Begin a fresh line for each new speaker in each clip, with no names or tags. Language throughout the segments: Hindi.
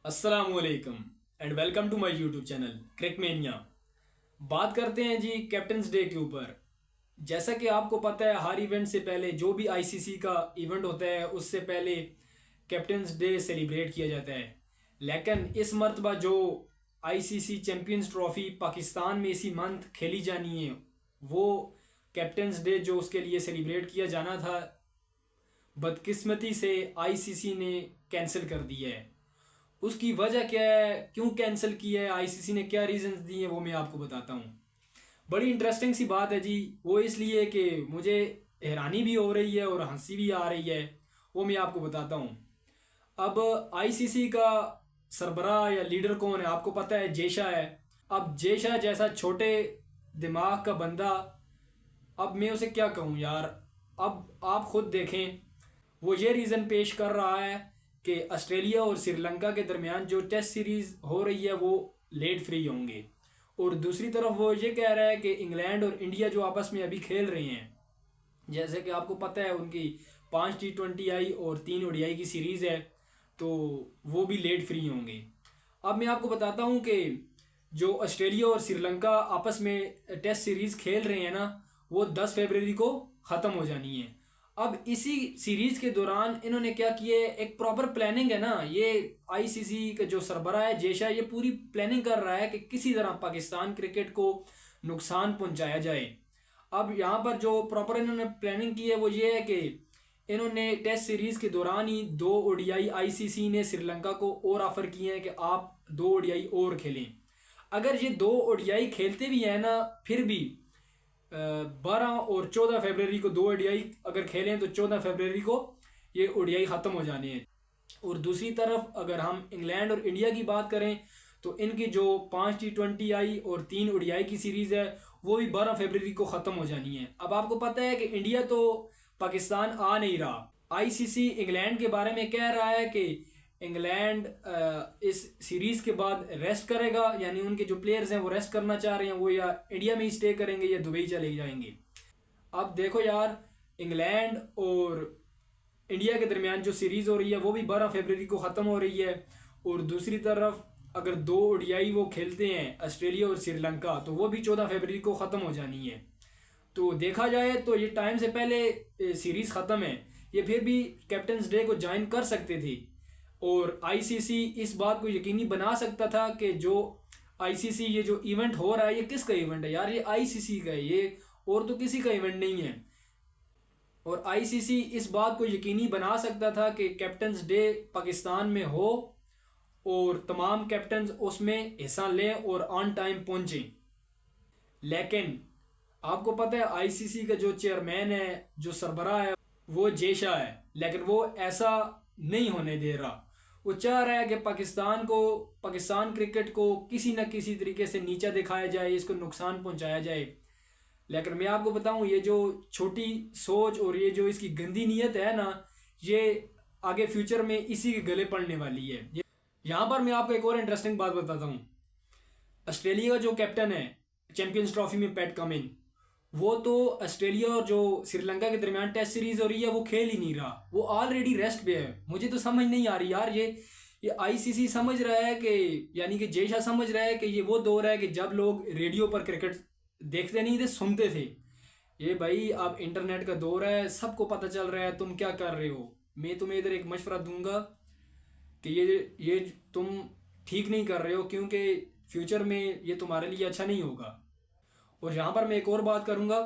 अस्सलामुअलैकुम and welcome to my YouTube channel Crickmania. बात करते हैं जी कैप्टन्स डे के ऊपर। जैसा कि आपको पता है, हर इवेंट से पहले जो भी आईसीसी का इवेंट होता है उससे पहले कैप्टन्स डे सेलिब्रेट किया जाता है। लेकिन इस मरतबा जो आईसीसी चैम्पियंस ट्रॉफी पाकिस्तान में इसी मंथ खेली जानी है, वो कैप्टन्स डे जो उसके लिए सेलिब्रेट किया जाना था, बदकिस्मती से आईसीसी ने कैंसिल कर दिया है। उसकी वजह क्या है, क्यों कैंसिल किया है, आईसीसी ने क्या रीजंस दिए हैं, वो मैं आपको बताता हूँ। बड़ी इंटरेस्टिंग सी बात है जी। वो इसलिए कि मुझे हैरानी भी हो रही है और हंसी भी आ रही है। वो मैं आपको बताता हूँ। अब आईसीसी का सरबराह या लीडर कौन है, आपको पता है, जेशा है। अब जेशा जैसा छोटे दिमाग का बंदा, अब मैं उसे क्या कहूँ यार। अब आप खुद देखें, वो ये रीज़न पेश कर रहा है कि ऑस्ट्रेलिया और श्रीलंका के दरमियान जो टेस्ट सीरीज़ हो रही है वो लेट फ्री होंगे। और दूसरी तरफ वो ये कह रहा है कि इंग्लैंड और इंडिया जो आपस में अभी खेल रहे हैं, जैसे कि आपको पता है उनकी 5 T20 आई और 3 ODI की सीरीज़ है, तो वो भी लेट फ्री होंगे। अब मैं आपको बताता हूँ कि जो ऑस्ट्रेलिया और श्रीलंका आपस में टेस्ट सीरीज़ खेल रहे हैं ना, वो 10 फरवरी को ख़त्म हो जानी है। अब इसी सीरीज़ के दौरान इन्होंने क्या किया है, एक प्रॉपर प्लानिंग है ना, ये आईसीसी का जो सरबराह है जेशा, ये पूरी प्लानिंग कर रहा है कि किसी तरह पाकिस्तान क्रिकेट को नुकसान पहुंचाया जाए। अब यहाँ पर जो प्रॉपर इन्होंने प्लानिंग की है वो ये है कि इन्होंने टेस्ट सीरीज़ के दौरान ही 2 ODI आईसीसी ने श्रीलंका को और ऑफ़र किए हैं कि आप 2 ODI और खेलें। अगर ये 2 ODI खेलते भी हैं ना, फिर भी 12 और 14 फरवरी को 2 ODI अगर खेलें तो 14 फरवरी को ये ODI ख़त्म हो जाने हैं। और दूसरी तरफ अगर हम इंग्लैंड और इंडिया की बात करें तो इनकी जो 5 T20 आई और 3 ODI की सीरीज़ है वो भी 12 फरवरी को ख़त्म हो जानी है। अब आपको पता है कि इंडिया तो पाकिस्तान आ नहीं रहा। आईसीसी इंग्लैंड के बारे में कह रहा है कि इंग्लैंड इस सीरीज़ के बाद रेस्ट करेगा, यानी उनके जो प्लेयर्स हैं वो रेस्ट करना चाह रहे हैं, वो या इंडिया में ही स्टे करेंगे या दुबई चले जाएंगे। अब देखो यार, इंग्लैंड और इंडिया के दरमियान जो सीरीज़ हो रही है वो भी 12 फरवरी को ख़त्म हो रही है। और दूसरी तरफ अगर 2 ODI वो खेलते हैं ऑस्ट्रेलिया और श्रीलंका, तो वो भी 14 फरवरी को ख़त्म हो जानी है। तो देखा जाए तो ये टाइम से पहले सीरीज़ ख़त्म है, ये फिर भी कैप्टन्स डे को ज्वाइन कर सकते थे। और आईसीसी इस बात को यकीनी बना सकता था कि जो आईसीसी ये जो इवेंट हो रहा है ये किसका इवेंट है यार, ये आईसीसी का है, ये और तो किसी का इवेंट नहीं है। और आईसीसी इस बात को यकीनी बना सकता था कि कैप्टन्स डे पाकिस्तान में हो और तमाम कैप्टन्स उसमें हिस्सा लें और ऑन टाइम पहुंचें। लेकिन आपको पता है आईसीसी का जो चेयरमैन है, जो सरबराह है, वो जेशा है। लेकिन वो ऐसा नहीं होने दे रहा। वो चाह रहा है कि पाकिस्तान क्रिकेट को किसी न किसी तरीके से नीचा दिखाया जाए, इसको नुकसान पहुंचाया जाए। लेकिन मैं आपको बताऊं, ये जो छोटी सोच और ये जो इसकी गंदी नीयत है ना, ये आगे फ्यूचर में इसी के गले पड़ने वाली है। यहाँ पर मैं आपको एक और इंटरेस्टिंग बात बताता हूँ। ऑस्ट्रेलिया का जो कैप्टन है चैंपियंस ट्रॉफी में, पैट कमिंस, वो तो ऑस्ट्रेलिया और जो श्रीलंका के दरमियान टेस्ट सीरीज हो रही है वो खेल ही नहीं रहा, वो ऑलरेडी रेस्ट पे है। मुझे तो समझ नहीं आ रही यार, ये आईसीसी समझ रहा है कि, यानी कि जेशा समझ रहा है कि ये वो दौर है कि जब लोग रेडियो पर क्रिकेट देखते नहीं थे, सुनते थे। ये भाई अब इंटरनेट का दौर है, सबको पता चल रहा है तुम क्या कर रहे हो। मैं तुम्हें इधर एक मशवरा दूंगा कि ये तुम ठीक नहीं कर रहे हो, क्योंकि फ्यूचर में ये तुम्हारे लिए अच्छा नहीं होगा। और यहाँ पर मैं एक और बात करूँगा,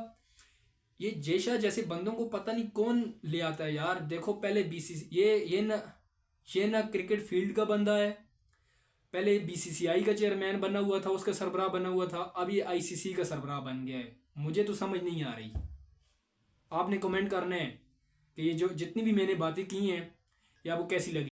ये जेशा जैसे बंदों को पता नहीं कौन ले आता है यार। देखो पहले बीसीसी ये ना क्रिकेट फील्ड का बंदा है, पहले बीसीसीआई का चेयरमैन बना हुआ था, उसका सरबराह बना हुआ था, अब ये आईसीसी का सरबराह बन गया है। मुझे तो समझ नहीं आ रही। आपने कमेंट करना है कि ये जो जितनी भी मैंने बातें की हैं ये आपको कैसी लगी।